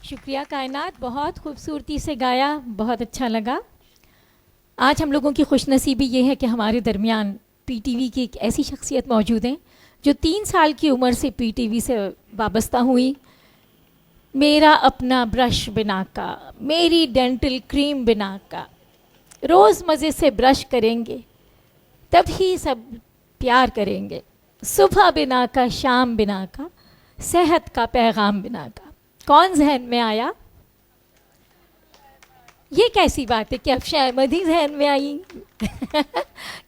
शुक्रिया कायनात, बहुत खूबसूरती से गाया, बहुत अच्छा लगा। आज हम लोगों की खुशनसीबी ये है कि हमारे दरमियान पीटीवी की एक ऐसी शख्सियत मौजूद हैं जो 3 साल की उम्र से पीटीवी से वाबस्ता हुई। मेरा अपना ब्रश बिना का, मेरी डेंटल क्रीम बिना का, रोज़ मज़े से ब्रश करेंगे तभी सब प्यार करेंगे, सुबह बिना का, शाम बिना का, सेहत का पैगाम बिना का। कौन जहन में आया? ये कैसी बात है कि अफशा अहमद ही जहन में आई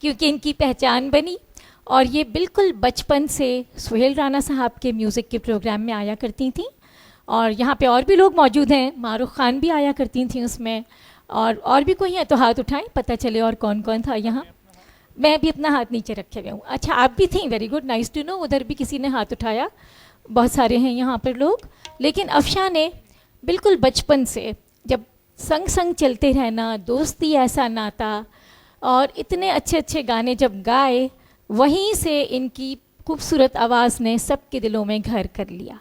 क्योंकि इनकी पहचान बनी। और ये बिल्कुल बचपन से सुहेल राना साहब के म्यूज़िक के प्रोग्राम में आया करती थी। और यहाँ पे और भी लोग मौजूद हैं, मारूख खान भी आया करती थी उसमें, और भी कोई है तो हाथ उठाएं, पता चले और कौन कौन था यहाँ। मैं भी अपना हाथ नीचे रखे हुए हूँ। अच्छा, आप भी थी, very good, nice to know. उधर भी किसी ने हाथ उठाया, बहुत सारे हैं यहाँ पर लोग। लेकिन अफशा ने बिल्कुल बचपन से, जब संग संग चलते रहना, दोस्ती ऐसा नाता, और इतने अच्छे अच्छे गाने जब गाए, वहीं से इनकी खूबसूरत आवाज़ ने सबके दिलों में घर कर लिया।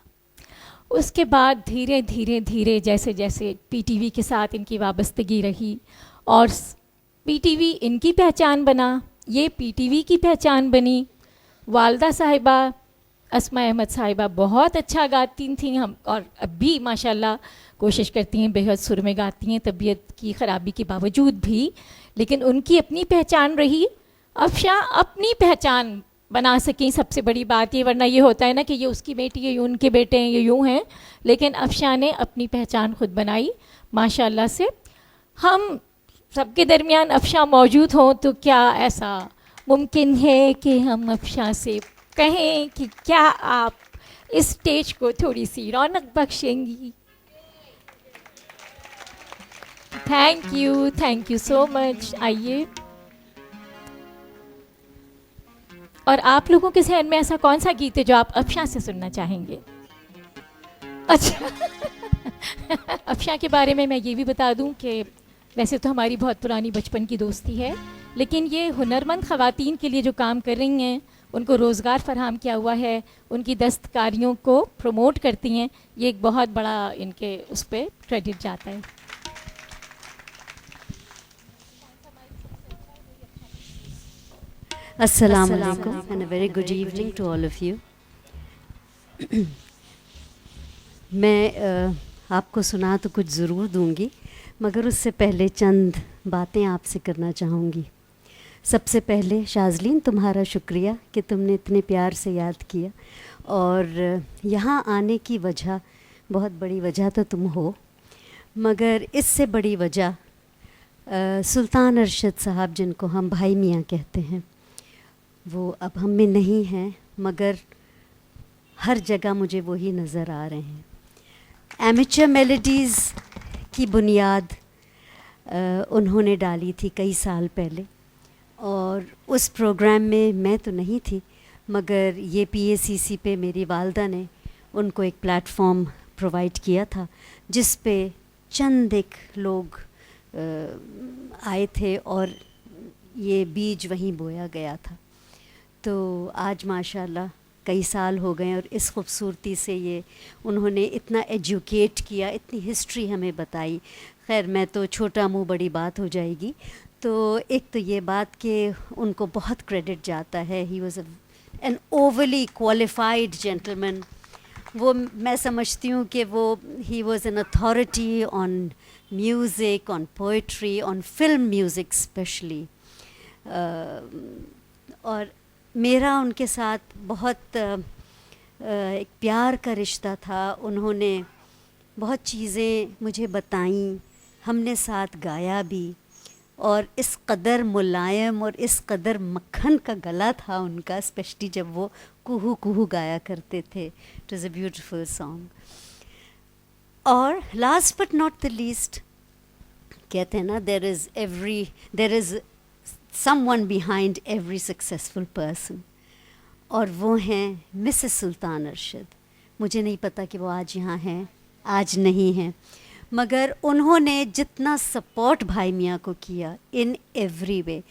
उसके बाद धीरे धीरे धीरे जैसे जैसे पीटीवी के साथ इनकी वाबस्तगी रही और पीटीवी इनकी पहचान बना, ये पीटीवी की पहचान बनी। वालदा साहिबा अस्मा अहमद साहिबा बहुत अच्छा गाती थी, हम और अब भी माशाल्लाह कोशिश करती हैं, बेहद सुर में गाती हैं तबीयत की ख़राबी के बावजूद भी, लेकिन उनकी अपनी पहचान रही। अफशा अपनी पहचान बना सकें, सबसे बड़ी बात ये, वरना ये होता है ना कि ये उसकी बेटी है, ये उनके बेटे हैं, ये यूँ हैं। लेकिन अफशा ने अपनी पहचान खुद बनाई माशाल्लाह से। हम सबके दरमियान अफशा मौजूद हों तो क्या ऐसा मुमकिन है कि हम अफशा से कहें कि क्या आप इस स्टेज को थोड़ी सी रौनक बख्शेंगी? Thank you so much. आइए। और आप लोगों के जहन में ऐसा कौन सा गीत है जो आप अफशा से सुनना चाहेंगे? अच्छा अफशा के बारे में मैं ये भी बता दूं कि वैसे तो हमारी बहुत पुरानी बचपन की दोस्ती है, लेकिन ये हुनरमंद ख़वातीन के लिए जो काम कर रही हैं, उनको रोज़गार फराहम किया हुआ है, उनकी दस्तकारियों को प्रमोट करती हैं, ये एक बहुत बड़ा इनके उस पर क्रेडिट जाता है। Assalamu alaikum and a very good evening to all of you. मैं आपको सुना तो कुछ ज़रूर दूंगी, मगर उससे पहले चंद बातें आपसे करना चाहूँगी। सबसे पहले शाज़लीन, तुम्हारा शुक्रिया कि तुमने इतने प्यार से याद किया, और यहाँ आने की वजह, बहुत बड़ी वजह तो तुम हो, मगर इससे बड़ी वजह सुल्तान अरशद साहब, जिनको हम भाई मियाँ कहते हैं, वो अब हम में नहीं हैं, मगर हर जगह मुझे वही नज़र आ रहे हैं। एमेचर मेलोडीज़ की बुनियाद उन्होंने डाली थी कई साल पहले, और उस प्रोग्राम में मैं तो नहीं थी, मगर ये पीएसीसी पे मेरी वालदा ने उनको एक प्लेटफॉर्म प्रोवाइड किया था, जिस पे चंद एक लोग आए थे और ये बीज वहीं बोया गया था। तो आज माशाल्लाह कई साल हो गए और इस खूबसूरती से ये उन्होंने इतना एजुकेट किया, इतनी हिस्ट्री हमें बताई। खैर, मैं तो छोटा मुँह बड़ी बात हो जाएगी। तो एक तो ये बात कि उनको बहुत क्रेडिट जाता है। He was an overly qualified gentleman. वो मैं समझती हूँ कि वो he was an authority on music, on poetry, on film music specially. और मेरा उनके साथ बहुत एक प्यार का रिश्ता था। उन्होंने बहुत चीज़ें मुझे बताईं, हमने साथ गाया भी, और इस कदर मुलायम और इस कदर मक्खन का गला था उनका, स्पेशली जब वो कुहू कुहू गाया करते थे। It is a beautiful song. और last but not the least, कहते हैं ना, there is someone behind every successful person, और वो हैं मिसेस सुल्तान अरशद। मुझे नहीं पता कि वो आज यहाँ हैं, आज नहीं हैं, मगर उन्होंने जितना सपोर्ट भाई मियाँ को किया इन एवरी वे,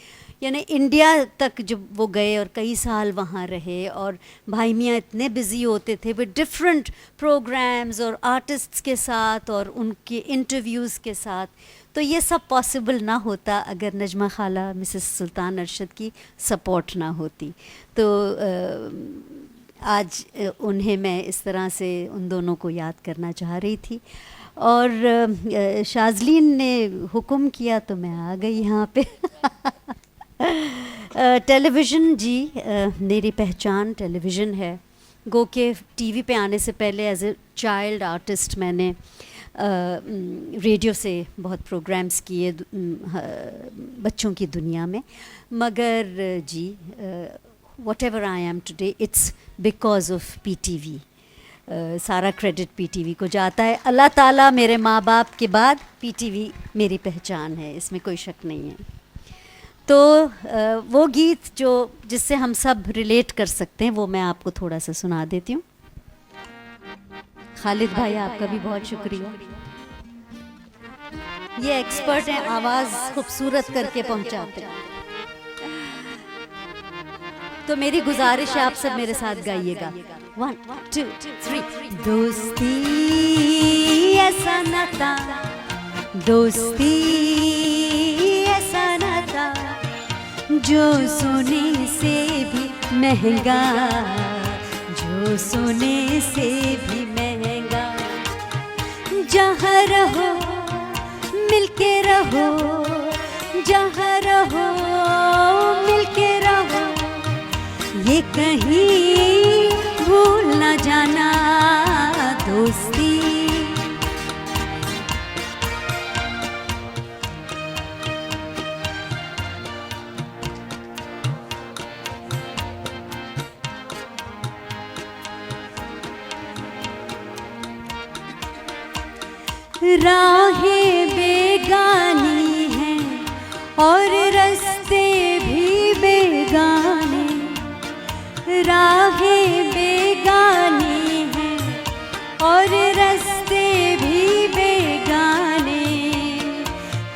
यानी इंडिया तक जब वो गए और कई साल वहाँ रहे, और भाई मियाँ इतने बिज़ी होते थे विद डिफरेंट प्रोग्राम्स और आर्टिस्ट्स के साथ और उनके इंटरव्यूज़ के साथ, तो ये सब पॉसिबल ना होता अगर नजमा खाला, मिसेस सुल्तान अरशद की सपोर्ट ना होती। तो आज उन्हें मैं इस तरह से उन दोनों को याद करना चाह रही थी। और शाज़लीन ने हुक्म किया तो मैं आ गई यहाँ पे। टेलीविज़न जी, मेरी पहचान टेलीविज़न है। गो के टीवी पे आने से पहले एज ए चाइल्ड आर्टिस्ट मैंने रेडियो से बहुत प्रोग्राम्स किए बच्चों की दुनिया में, मगर जी whatever I am today, it's because of PTV. सारा क्रेडिट पीटीवी को जाता है। अल्लाह ताला मेरे माँ बाप के बाद पीटीवी मेरी पहचान है, इसमें कोई शक नहीं है। तो वो गीत जो जिससे हम सब रिलेट कर सकते हैं वो मैं आपको थोड़ा सा सुना देती हूँ। खालिद भाई आपका भी बहुत शुक्रिया, ये एक्सपर्ट हैं, आवाज़ खूबसूरत करके पहुँचाते हैं। तो मेरी गुजारिश है आप सब मेरे साथ गाइएगा। 1 2 3। दोस्ती ऐसा नाता, दोस्ती ऐसा नाता, जो सोने से भी महंगा, जो सोने से भी महंगा। जहाँ रहो मिलके रहो, जहाँ रहो मिलके रहो, ये कहीं भूल न जाना दोस्ती। राहें बेगानी हैं और रास्ते भी बेगाने, राहें बेगानी हैं और रास्ते भी बेगाने।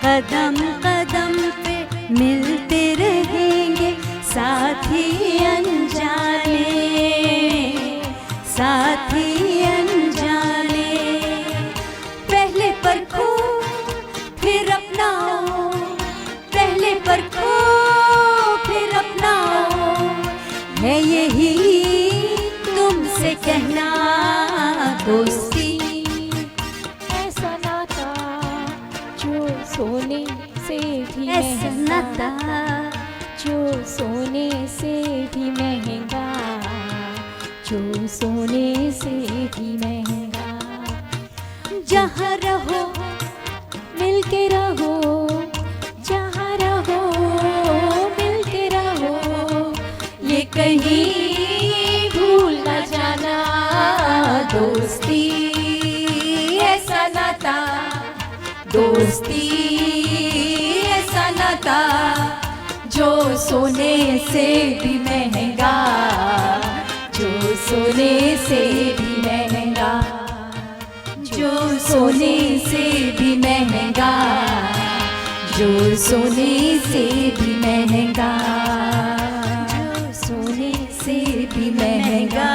कदम कदम पे मिलते रहेंगे साथी अनजाने, साथी अनजाने। पहले परखो फिर अपनाओ, पहले परखो फिर अपनाओ, है यही तुमसे कहना दोस्ती। ऐसा नाता जो सोने से भी ऐसा नाता, जो सोने से भी महंगा, जो सोने से भी महंगा। जहाँ रहो मिलके रहो, जहाँ रहो मिलके रहो, ये कहीं भूल न जाना दोस्ती। ऐसा नाता, दोस्ती ऐसा नाता, जो सोने से भी महंगा, जो सोने से भी महंगा, जो सोने से भी महंगा, जो सोने से भी महंगा, जो सोने से भी महंगा,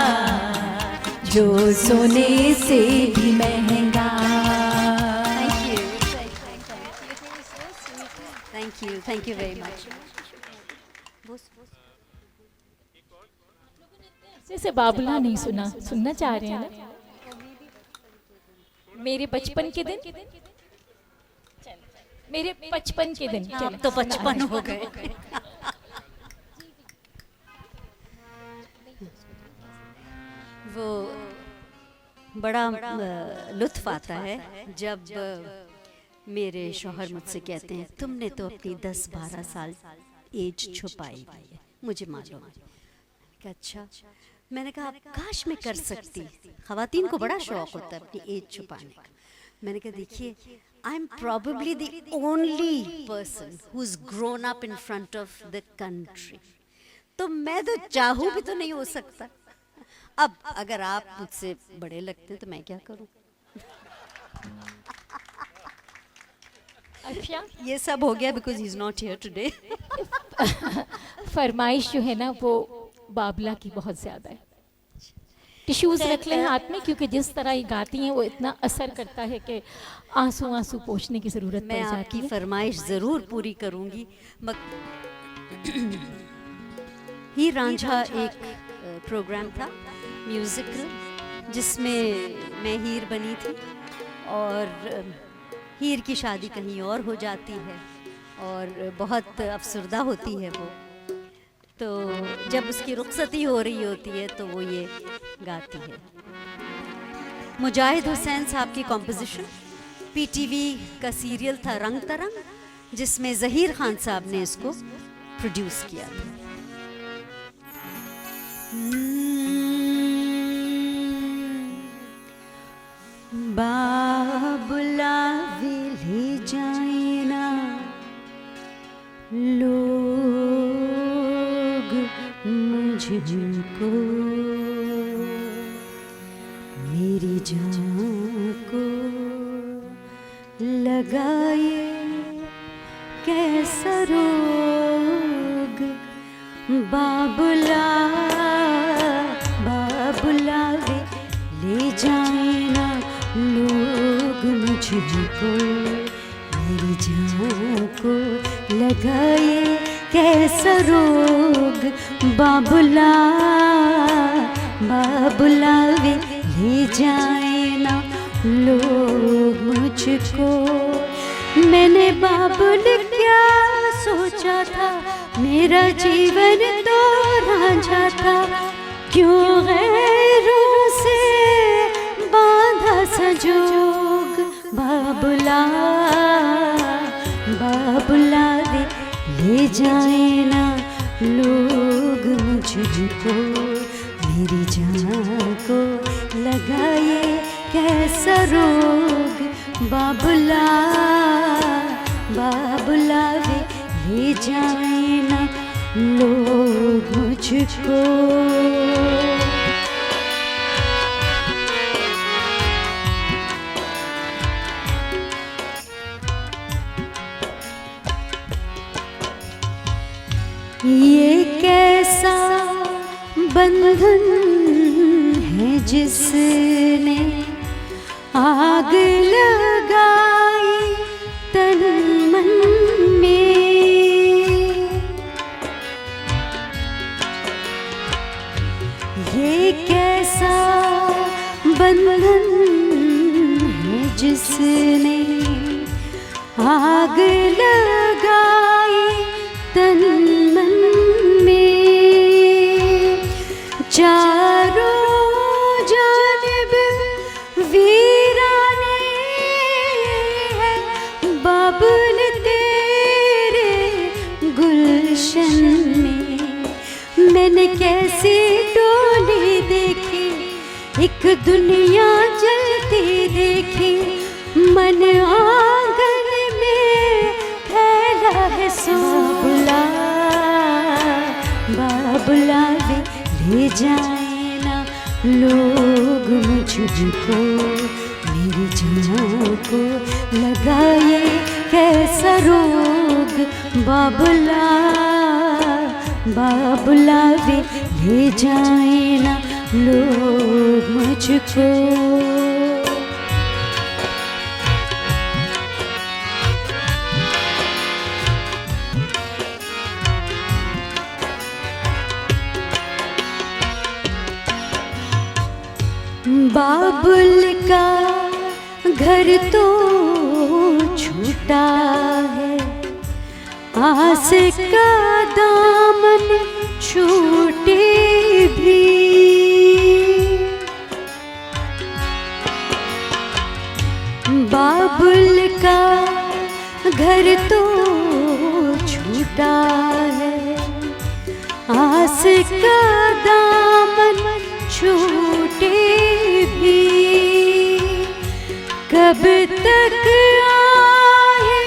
जो सोने से भी महंगा। Thank you very much. जैसे बाबुला नहीं सुना, सुनना चाह रहे हैं ना? मेरे बचपन के दिन, मेरे बचपन के दिन। अब तो 55 हो गए। वो बड़ा लुत्फ आता है जब मेरे शौहर मुझसे कहते हैं तुमने तो अपनी 10-12 साल एज छुपाई हुई है, मुझे मालूम है। मैंने कहा अच्छा, मैंने कहा काश मैं कर सकती। ख़वातीन को बड़ा शौक होता है अपनी एज छुपाने का। मैंने कहा देखिए, I am probably the only person who is grown up in front of the country, तो मैं तो चाहूँ भी तो नहीं हो सकता। अब अगर आप मुझसे बड़े लगते हैं तो मैं क्या करूँ? अच्छा, ये सब हो गया because he is not here today. फरमाइश जो है ना वो बाबला की बहुत ज़्यादा है। टिश्यूज़ रख लें हाथ में, क्योंकि जिस तरह ये गाती हैं वो इतना असर करता है कि आंसू आंसू पोंछने की ज़रूरत मैं पड़ जाती आपकी है। फरमाइश ज़रूर पूरी करूंगी। ही रांझा एक प्रोग्राम था म्यूज़िकल, जिसमें मैं हीर बनी थी और हीर की शादी कहीं और हो जाती है और बहुत अफसरदा होती है वो। तो जब उसकी रुखसती हो रही होती है तो वो ये गाती है। मुजाहिद हुसैन साहब की कॉम्पोजिशन, पीटीवी का सीरियल था रंग तरंग, जिसमें ज़हीर खान साहब ने इसको प्रोड्यूस किया था। बाबुला ले जाए ना लोग मुझको, मेरी जान को लगाए कैसा रोग। बाबुला बाबुला ले जाए ना लोग मुझको, मेरी जान को लगाए कैसा रोग। बाबुला बाबुला ले जाए ना लोग मुझको। मैंने बाबुल क्या सोचा था, मेरा जीवन तो रांझा था, क्यों गैरों से बांधा संजोग। बाबुला बाबुला ले जाए ना लोग मुझको, मेरी जान को लगाए कैसा रोग। बाबुला बाबुला ले जाए ना लोग मुझको। ये कैसा बंधन है जिसने आग लगाई तन मन में। ये कैसा बंधन है जिसने आग लगाई तन मन में। चारों जानिब वीराने हैं बाबुल तेरे गुलशन में। मैंने कैसी डोली देखी, एक दुनिया जलती देखी, मन आंगन में फैला है सोला। बाबुला ले जाए ना लोग मुझको, मेरी जान को लगाए कैसा रोग। बाबुला बाबुला ले जाए ना लोग मुझको। बाबुल का घर तो छूटा है, आस का दामन छूटे भी। बाबुल का घर तो छूटा है, आस का दामन छूटे भी। कब तक आए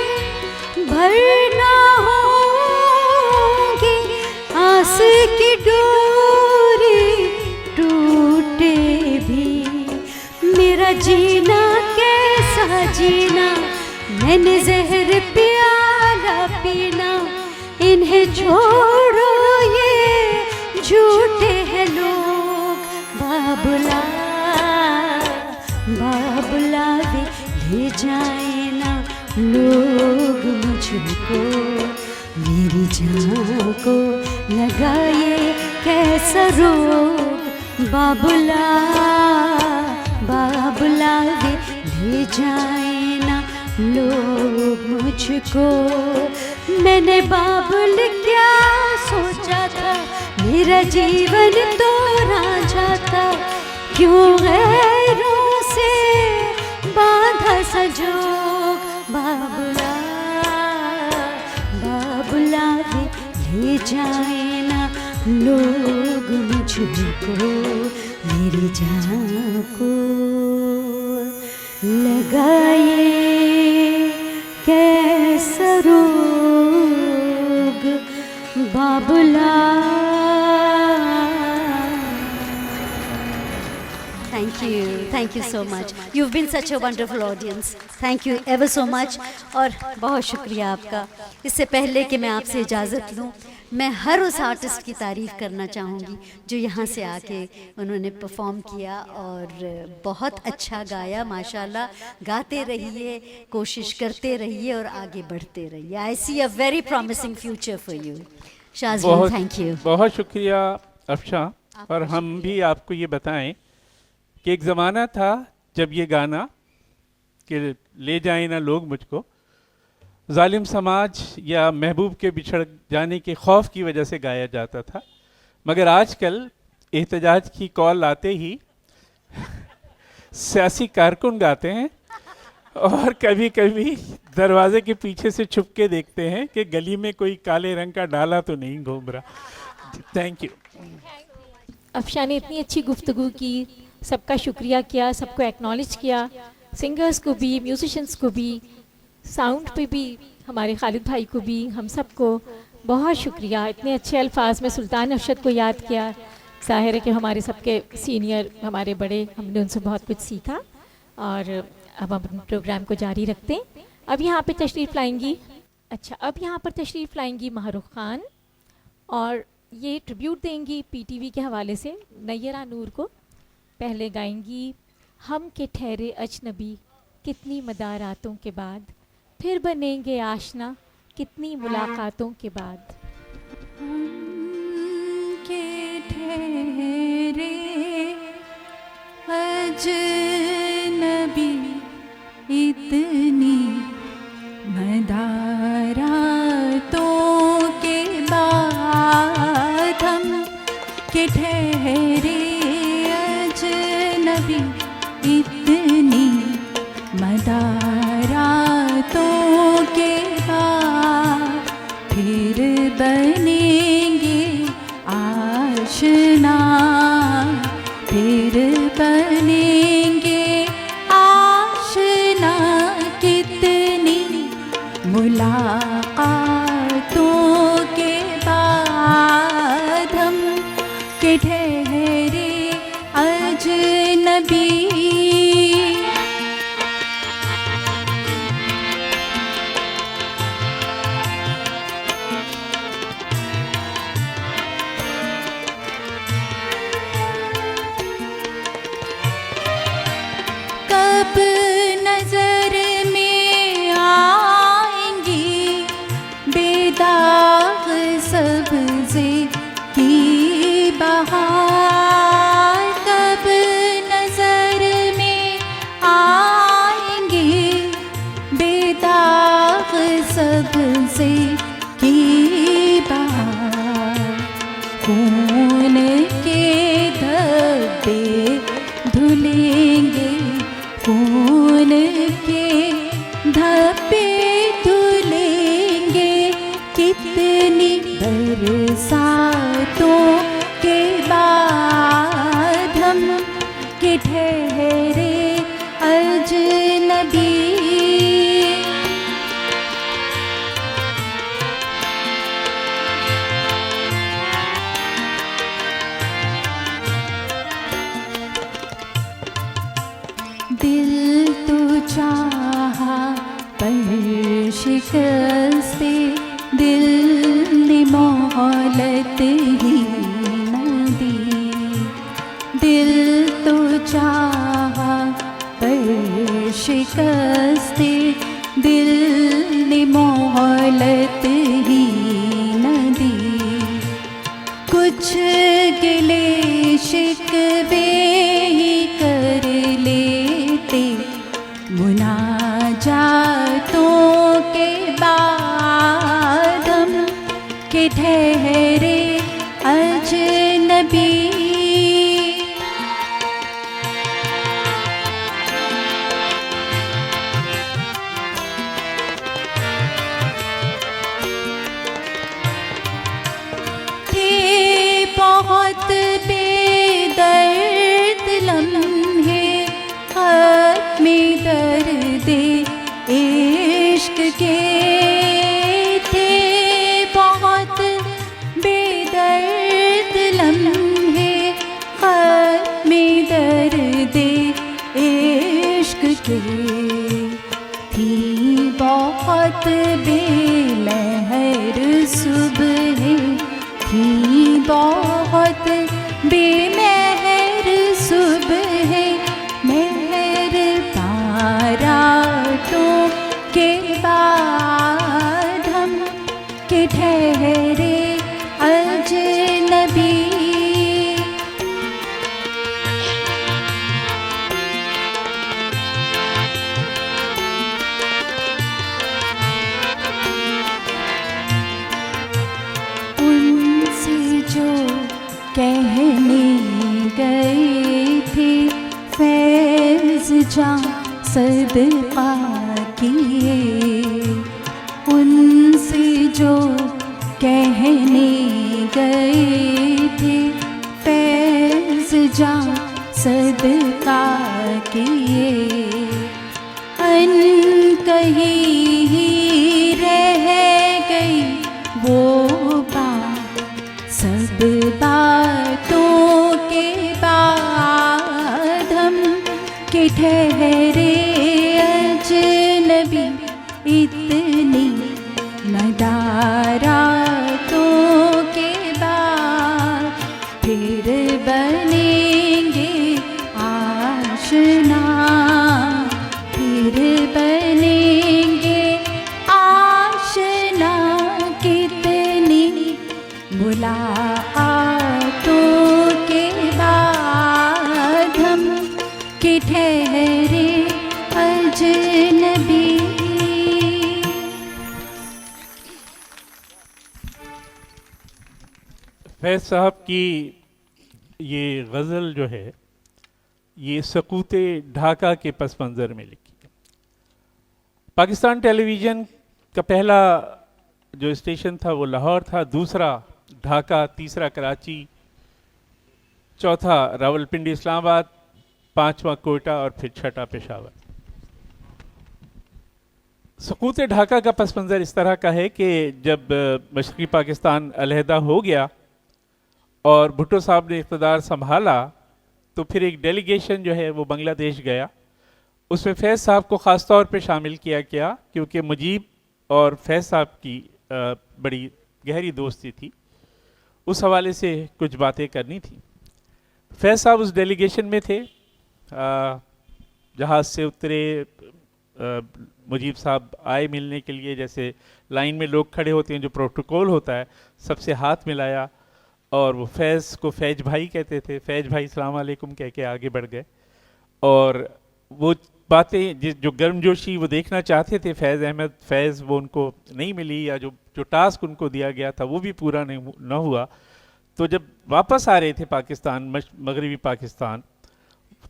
भरना होगी आस की डोरी टूटे भी। मेरा जीना कैसा जीना मैंने जहर प्याला पीना, इन्हें छोड़ो ये झूठे हैं लोग। बाबुला बाबुला वे ले जाए ना लोग मुझको, मेरी जान को लगाए कैसा रोग। बाबुला बाबुला वे ले जाए ना लोग मुझको। मैंने बाबुल क्या सोचा था, मेरा जीवन तो रांझा था, क्यों गैरों से बांधा संजोग। बाबुला बाबुला ले जाए ना लोग मुझको, मेरी जान को लगाए कैसा रोग। बाबुला। Thank you so much. You've been such a wonderful audience. Thank you ever so much. और बहुत शुक्रिया आपका। इससे पहले कि मैं आपसे इजाज़त लूँ, मैं हर उस आर्टिस्ट की तारीफ़ करना चाहूँगी जो यहाँ से आके उन्होंने परफॉर्म किया और बहुत अच्छा गाया। माशाल्लाह, गाते रहिए, कोशिश करते रहिए और आगे बढ़ते रहिए। I see a very promising future for you. Shazleen, thank you. बहुत शुक्रिया अफशा। और हम भी आपको ये बताएं कि एक ज़माना था जब ये गाना कि ले जाए ना लोग मुझको, जालिम समाज या महबूब के बिछड़ जाने के खौफ की वजह से गाया जाता था। मगर आजकल एहतजाज की कॉल आते ही सियासी कारकुन गाते हैं और कभी कभी दरवाजे के पीछे से छुप के देखते हैं कि गली में कोई काले रंग का डाला तो नहीं घूम रहा। Thank you. अफशा ने इतनी अच्छी गुफ्तगू की, सबका शुक्रिया किया, सबको एक्नॉलेज किया, सिंगर्स को भी, म्यूजिशंस को भी, साउंड पे भी हमारे खालिद भाई को भी, हम सबको बहुत शुक्रिया। इतने अच्छे अल्फाज में सुल्तान अरशद को याद किया। ज़ाहिर है कि हमारे सबके सीनियर, हमारे बड़े, हमने उनसे बहुत कुछ सीखा और अब हम अपने प्रोग्राम को जारी रखते हैं। अब यहाँ पे तशरीफ़ लाएंगी, अब यहाँ पर तशरीफ़ लाएंगी माहरूख खान और ये ट्रिब्यूट देंगी पीटीवी के हवाले से नैयरा नूर को। पहले गाएंगी हम के ठहरे अजनबी कितनी मदारातों के बाद, फिर बनेंगे आशना कितनी मुलाकातों के बाद। हम के ठहरे अजनबी इतनी मदारातों के बाद, हम के ठहरे अजनबी इतनी मदारातों के बाद, फिर बनेंगे आशना, फिर बनेंगे आशना कितनी मुलाकातों के बाद, हम के ठहरे अजनबी। कब नजर में आएंगी बेदाग सब्ज़े की बहार, कब नजर में आएंगी बेदाग सब्ज़े की बहार, खून के धब्बे धुलेंगे, खून के धब्बे धुलेंगे कितनी बरसातों के बाद, हम के ठहरे अजनबी। दिल तो चाहा पर शिकस्ते दिल ने मोहलत ही न दी। दिल तो चाहा पर शिकस्ते दिल ने मोहलत ही न दी। कुछ गिले शिकवे ही कर लेते मुनाजातों के बाद हम के ठहरे अजनबी। बहुत बेदर्द लम्हे खत में दर्द इश्क के थे। बहुत बेदर्द लम्हे खत में दर्द इश्क के थी। बहुत बेमहर सुबह थी। बहुत बेमहर सुबह महर बारातों के बाद हम के ठहरे अजनबी। जो कहने गए थे फैज़ जां सदका किए। उनसे जो कहने गए थे फैज़ जां सदका किए। अनकही ही रह गई वो सब बातों के बाद हम के ठहरे अजनबी। इतनी नदारातों के बाद फिर बनेंगे आशना। फिर बनेंगे आशना। कितनी मुलाकातों के बाद हम के ठहरे अजनबी। फैज़ साहब की ये गज़ल जो है ये सकूते ढाका के पस मंज़र में लिखी है। पाकिस्तान टेलीविज़न का पहला जो स्टेशन था वो लाहौर था, दूसरा ढाका, तीसरा कराची, चौथा रावलपिंडी इस्लामाबाद, पांचवा कोयटा और फिर छठा पेशावर। सकूत ढाका का पस मंज़र इस तरह का है कि जब मशरक़ी पाकिस्तान अलहदा हो गया और भुट्टो साहब ने इक़्तिदार संभाला तो फिर एक डेलीगेशन जो है वो बांग्लादेश गया। उसमें फैज़ साहब को ख़ास तौर पे शामिल किया गया क्योंकि मुजीब और फैज़ साहब की बड़ी गहरी दोस्ती थी। उस हवाले से कुछ बातें करनी थी। फैज़ साहब उस डेलीगेशन में थे। जहाज़ से उतरे, मुजीब साहब आए मिलने के लिए। जैसे लाइन में लोग खड़े होते हैं, जो प्रोटोकॉल होता है, सबसे हाथ मिलाया और वो फैज़ को फैज भाई कहते थे। फैज भाई अस्सलाम वालेकुम कह के आगे बढ़ गए। और वो बातें जो गर्मजोशी वो देखना चाहते थे फैज़ अहमद, फैज़ वो उनको नहीं मिली, या जो टास्क उनको दिया गया था वो भी पूरा न हुआ। तो जब वापस आ रहे थे पाकिस्तान, मगरबी पाकिस्तान,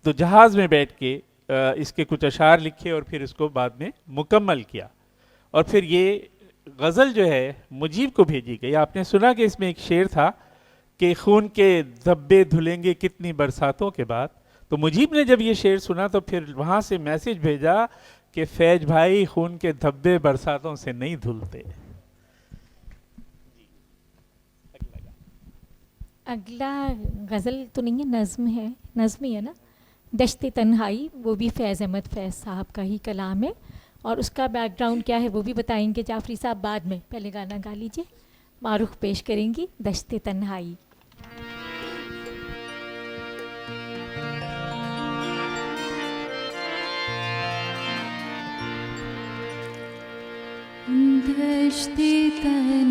तो जहाज़ में बैठ के इसके कुछ अशार लिखे और फिर इसको बाद में मुकम्मल किया। और फिर ये गज़ल जो है मुजीब को भेजी गई। आपने सुना कि इसमें एक शेर था कि खून के धब्बे धुलेंगे कितनी बरसातों के बाद। तो मुजीब ने जब ये शेर सुना तो फिर वहाँ से मैसेज भेजा कि फैज भाई खून के धब्बे बरसातों से नहीं धुलते। अगला गज़ल तो नहीं है, नज़्म है, नज़्म ही है ना, दश्ते तन्हाई, वो भी फैज़ अहमद फैज़ साहब का ही कलाम है। और उसका बैकग्राउंड क्या है वो भी बताएंगे जाफरी साहब बाद में। पहले गाना गा लीजिए। मारूख पेश करेंगी दश्ते तन्हाई। दश्ते तन्हाई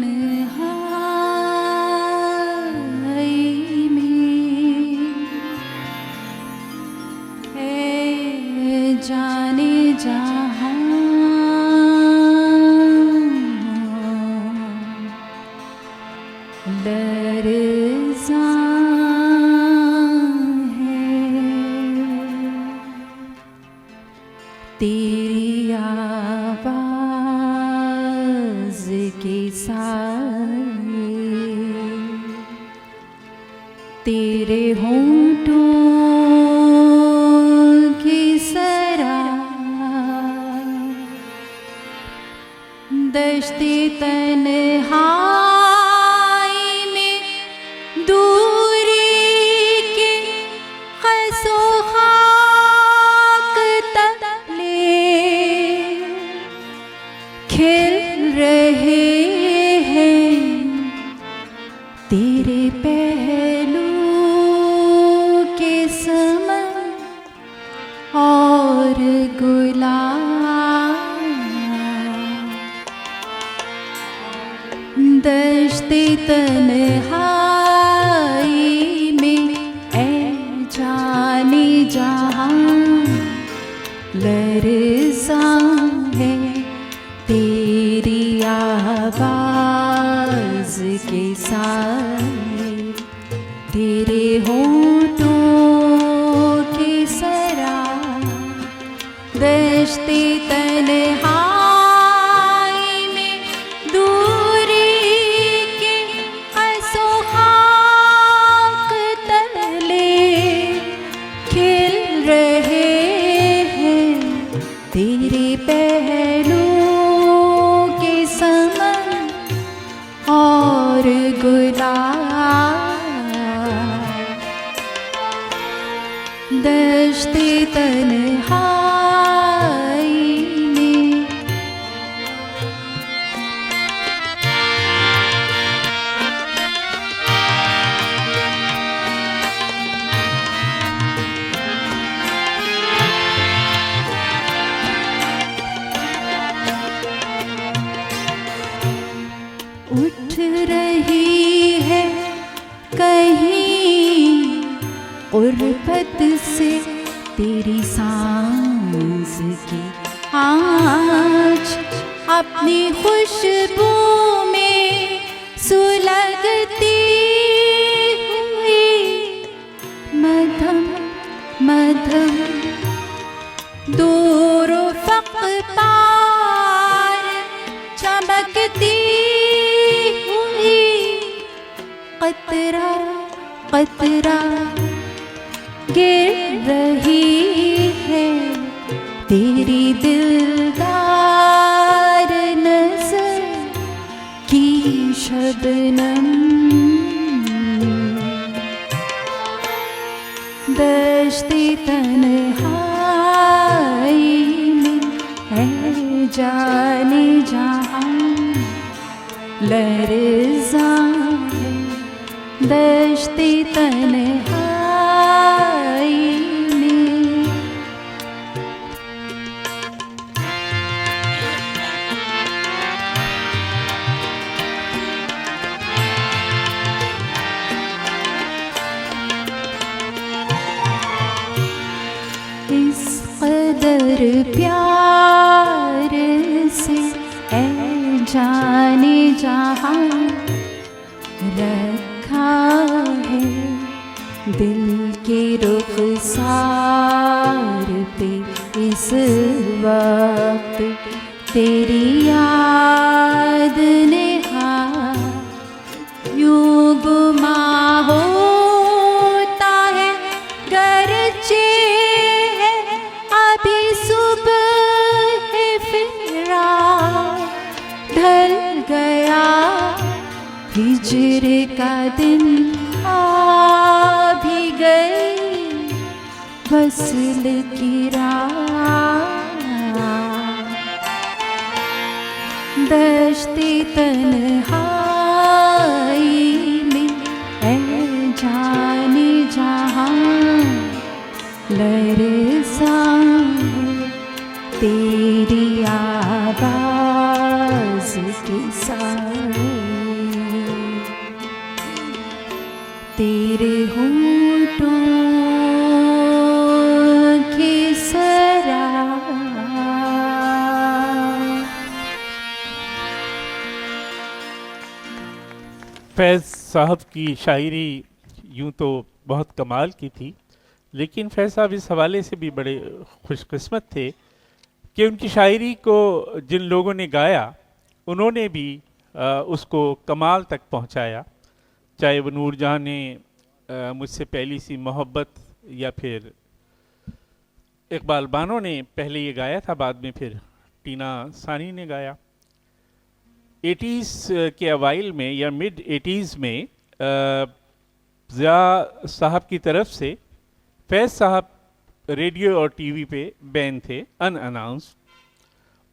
में है जाने जहाँ लरज़ां है तेरी आवाज़ के साए, तेरे होंठों की सराह, दश्ते तन्हाई में दूरी के खसो खाक तले खिल रहे हैं तेरे पहलू के समन और गुलाब, दश्ते तन्हाई में ऐ जाने जहाँ लरज़ां है तेरी आवाज़ के साए, तेरे होंठों की सराह, दश्ते तन्हाई में दूरी के खसो खाक तले खिल रहे हैं तेरे पहलू के समन और गुलाब, दश्ते तन्हाई में उठ रही है कहीं उर्फत से तेरी सांस की आज, अपनी खुशबू में सुलगती हुई मधम मधम दूर फ़क़ पार चमकती हुई कतरा कतरा गिर रही है तेरी दिलदार नज़र की शबनम, दश्ते तन्हाई में है जाने जहाँ लरज़ां है, दश्ते तन्हाई में इस कदर प्यार से ऐ जाने जहाँ रखा है दिल के रुखसार पे इस वक्त तेरी याद ने यूं गुमा होता है गरचे है अभी सुबह फिरा ढल गया हिज्र का दिन आ भी गई वस्ल की रात, कश्ती तन्हाई में ऐ जाने जहां लरसां तेरी आवाज़ के साथ तेरे होठों की सराह फैज़ साहब की शायरी यूं तो बहुत कमाल की थी, लेकिन फैज़ साहब इस हवाले से भी बड़े खुशकिस्मत थे कि उनकी शायरी को जिन लोगों ने गाया उन्होंने भी उसको कमाल तक पहुंचाया। चाहे वो नूरजहां ने मुझसे पहली सी मोहब्बत, या फिर इकबाल बानो ने पहले ये गाया था, बाद में फिर टीना सानी ने गाया। 80s के अवाइल में या मिड 80s में ज़िया साहब की तरफ से फैज़ साहब रेडियो और टीवी पे बैन थे, अनअनाउंस्ड,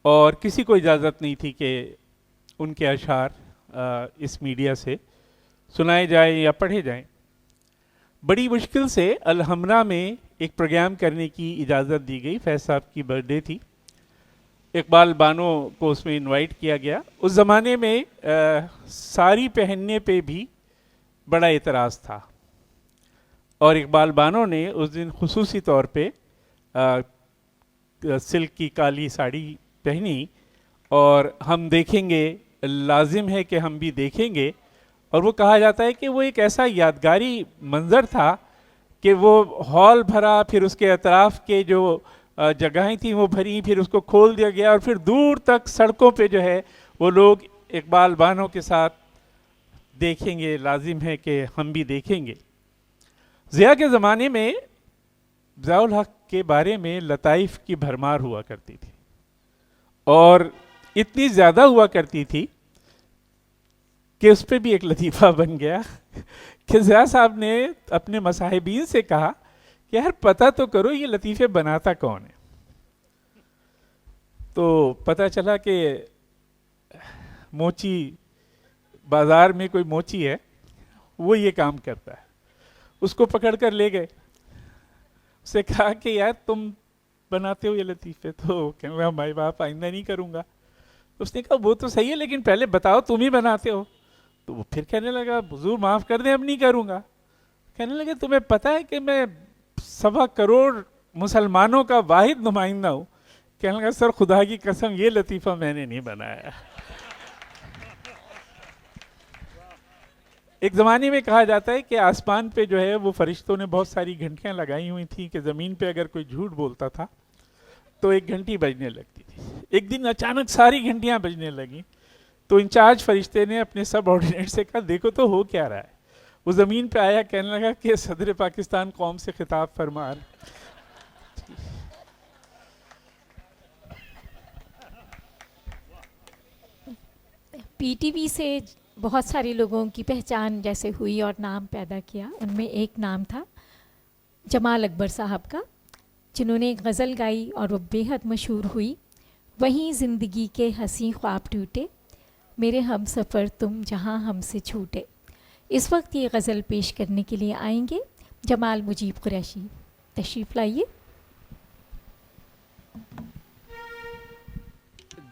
और किसी को इजाज़त नहीं थी कि उनके अशार इस मीडिया से सुनाए जाए या पढ़े जाएं। बड़ी मुश्किल से अलहमरा में एक प्रोग्राम करने की इजाज़त दी गई। फैज़ साहब की बर्थडे थी, इकबाल बानो को उसमें इनवाइट किया गया। उस ज़माने में साड़ी पहनने पे भी बड़ा एतराज़ था, और इकबाल बानो ने उस दिन खुसूसी तौर पे सिल्क की काली साड़ी पहनी, और हम देखेंगे, लाजिम है कि हम भी देखेंगे। और वो कहा जाता है कि वो एक ऐसा यादगारी मंज़र था कि वो हॉल भरा, फिर उसके अतराफ़ के जो जगहें थी वो भरी, फिर उसको खोल दिया गया, और फिर दूर तक सड़कों पे जो है वो लोग इकबाल बानो के साथ देखेंगे, लाजिम है कि हम भी देखेंगे। ज़िया के ज़माने में ज़ियाउल हक के बारे में लताइफ़ की भरमार हुआ करती थी, और इतनी ज़्यादा हुआ करती थी कि उस पर भी एक लतीफ़ा बन गया कि ज़िया साहब ने अपने मसाहिबीन से कहा कि यार पता तो करो ये लतीफ़े बनाता कौन है। तो पता चला कि मोची, बाज़ार में कोई मोची है, वो ये काम करता है। उसको पकड़ कर ले गए, उससे कहा कि यार तुम बनाते हो ये लतीफ़े? तो कहने लगा माई बाप आइंदा नहीं करूँगा। उसने कहा वो तो सही है, लेकिन पहले बताओ तुम ही बनाते हो। तो वो फिर कहने लगा हुजूर माफ़ कर दें, अब नहीं करूँगा। कहने लगे तुम्हें पता है कि मैं 1.25 करोड़ मुसलमानों का वाहिद नुमाइंदा हूँ। कहने लगा सर खुदा की कसम ये लतीफ़ा मैंने नहीं बनाया। एक ज़माने में कहा जाता है कि आसमान पे जो है वो फरिश्तों ने बहुत सारी घंटियाँ लगाई हुई थी कि ज़मीन पे अगर कोई झूठ बोलता था तो एक घंटी बजने लगती थी। एक दिन अचानक सारी घंटियाँ बजने लगीं, तो इंचार्ज फरिश्ते ने अपने सब ऑर्डिनेट से कहा देखो तो हो क्या रहा है। वो ज़मीन पे आया, कहने लगा कि सदर पाकिस्तान कौम से खिताब फरमा। पीटीवी से बहुत सारे लोगों की पहचान जैसे हुई और नाम पैदा किया, उनमें एक नाम था जमाल अकबर साहब का, जिन्होंने एक गज़ल गाई और वो बेहद मशहूर हुई। वहीं ज़िंदगी के हंसी ख्वाब टूटे, मेरे हम सफ़र तुम जहां हमसे छूटे। इस वक्त ये गज़ल पेश करने के लिए आएंगे जमाल मुजीब कुरैशी। तशरीफ़ लाइए।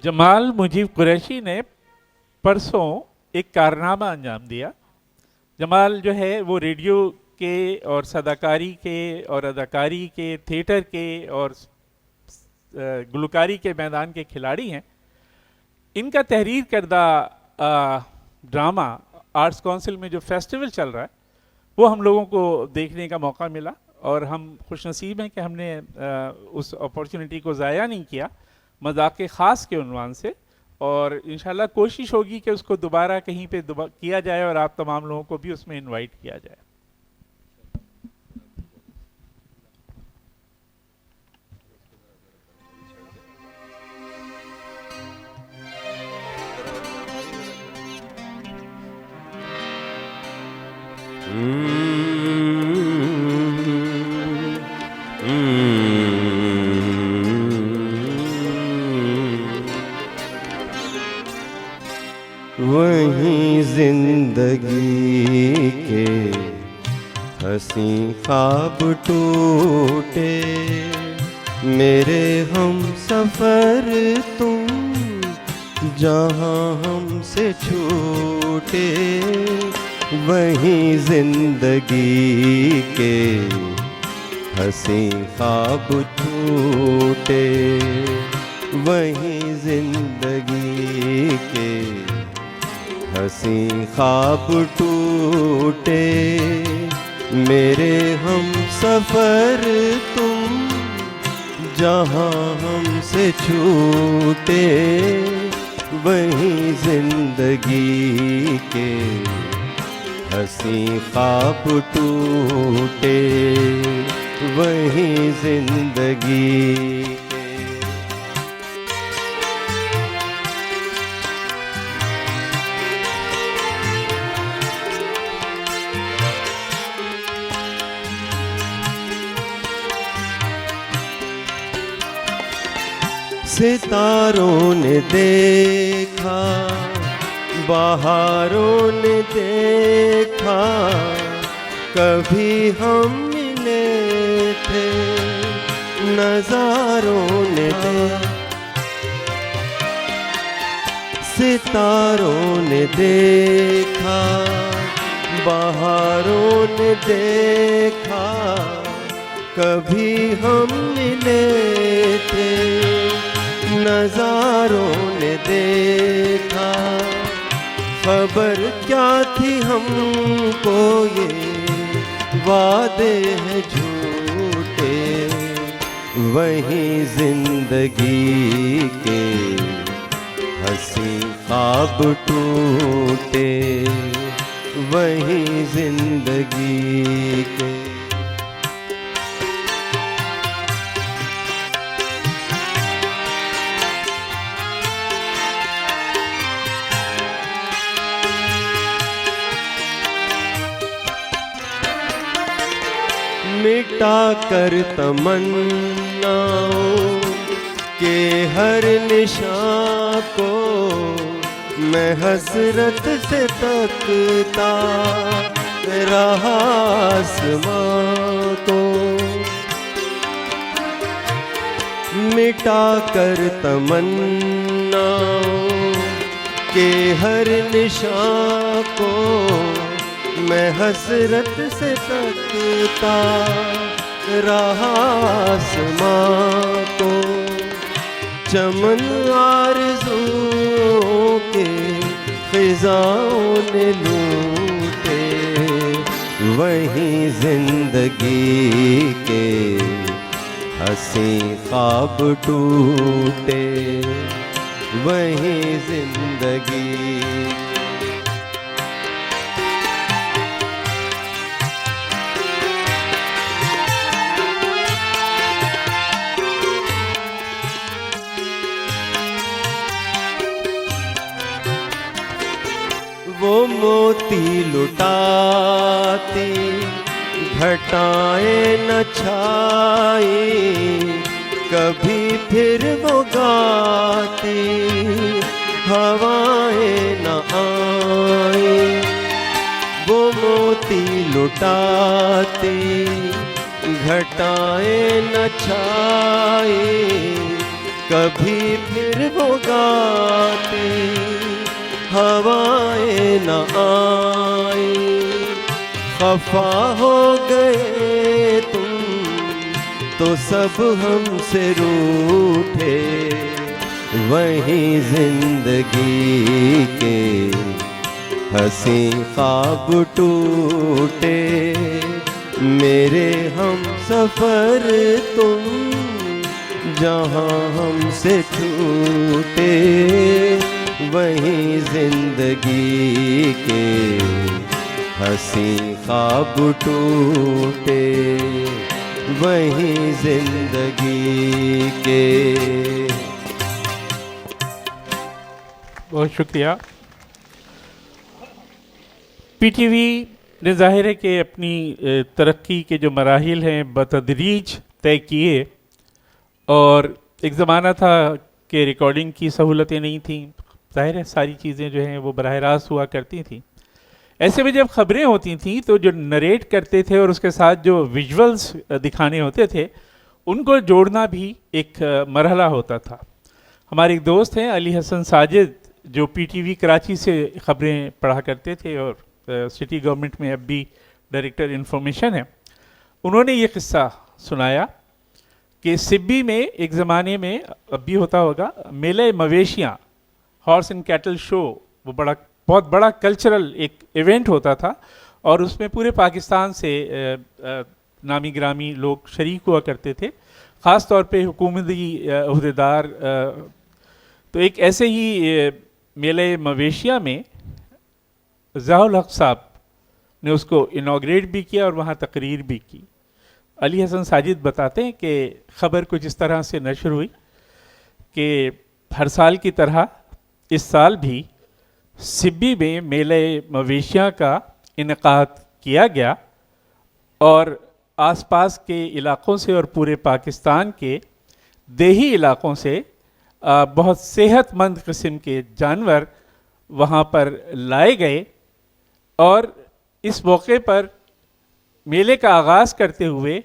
जमाल मुजीब कुरैशी ने परसों एक कारनामा अंजाम दिया। जमाल जो है वो रेडियो के और सदाकारी के और अदाकारी के, थिएटर के और गुलकारी के मैदान के खिलाड़ी हैं। इनका तहरीर करदा ड्रामा आर्ट्स काउंसिल में जो फेस्टिवल चल रहा है वो हम लोगों को देखने का मौका मिला, और हम खुशनसीब हैं कि हमने उस अपॉर्चुनिटी को ज़ाया नहीं किया मज़ाक़ ख़ास के उन्वान से। और इंशाल्लाह कोशिश होगी कि उसको दोबारा कहीं पे किया जाए और आप तमाम लोगों को भी उसमें इनवाइट किया जाए। वहीं जिंदगी के हंसी ख्वाब टूटे, मेरे हम सफर तुम जहाँ हमसे छूटे, वहीं जिंदगी के हंसी ख्वाब टूटे, वहीं जिंदगी के हंसी ख्वाब टूटे, मेरे हम सफर तुम जहाँ हमसे छूटे, वहीं जिंदगी के हंसी ख्वाब टूटे, वहीं जिंदगी के। सितारों ने देखा, बहारों ने देखा, कभी हम मिले थे, नजारों ने देखा। सितारों ने देखा, बहारों ने देखा, कभी हम मिले थे, नजारों ने देखा, खबर क्या थी हमको ये वादे हैं झूठे, वहीं जिंदगी के हंसी ख्वाब टूटे, वहीं जिंदगी के। मिटा कर तमन्नाओं के हर निशान को, मैं हसरत से तकता रहा आसमां को। मिटा कर तमन्नाओं के हर निशान को, मैं हसरत से तकता रहा आसमां को। चमन आरज़ुओं के ख़िज़ाओं ने लूटे, वहीं जिंदगी के हंसी ख्वाब टूटे, वहीं जिंदगी। वो मोती लुटाती घटाएं न छाई, कभी फिर वो गाती हवाएं न आई। वो मोती लुटाती घटाएं न छाई, कभी फिर वो गाती हवाएं न आई। खफा हो गए तुम तो सब हमसे रूठे, वहीं जिंदगी के हंसी ख्वाब टूटे, मेरे हम सफर तुम जहाँ हमसे छूटे, वहीं जिंदगी के हंसी ख्वाब टूटे, वहीं जिंदगी के। बहुत शुक्रिया। पीटीवी ने ज़ाहिर है कि अपनी तरक्की के जो मराहिल हैं बतदरीज तय किए, और एक ज़माना था कि रिकॉर्डिंग की सहूलतें नहीं थीं, जाहिर है सारी चीज़ें जो हैं वो बराह रास्त हुआ करती थी। ऐसे में जब खबरें होती थी तो जो नरेट करते थे और उसके साथ जो विजुअल्स दिखाने होते थे उनको जोड़ना भी एक मरहला होता था। हमारे एक दोस्त हैं अली हसन साजिद, जो पीटीवी कराची से खबरें पढ़ा करते थे और सिटी गवर्नमेंट में अब भी डायरेक्टर इंफॉर्मेशन है। उन्होंने ये किस्सा सुनाया कि सिब्बी में एक ज़माने में, अब भी होता होगा, मेले मवेशियाँ, हॉर्स एंड कैटल शो, वो बहुत बड़ा कल्चरल एक इवेंट होता था और उसमें पूरे पाकिस्तान से नामी ग्रामी लोग शरीक हुआ करते थे, ख़ास तौर पे हुकूमती अहदेदार। तो एक ऐसे ही मेले मवेशिया में ज़ियाउल हक साहब ने उसको इनॉग्रेट भी किया और वहाँ तकरीर भी की। अली हसन साजिद बताते हैं कि ख़बर कुछ इस तरह से नशर हुई कि हर साल की तरह इस साल भी सिब्बी में मेले मवेशिया का इनेकाद किया गया और आसपास के इलाक़ों से और पूरे पाकिस्तान के देही इलाक़ों से बहुत सेहतमंद किस्म के जानवर वहाँ पर लाए गए और इस मौके पर मेले का आगाज़ करते हुए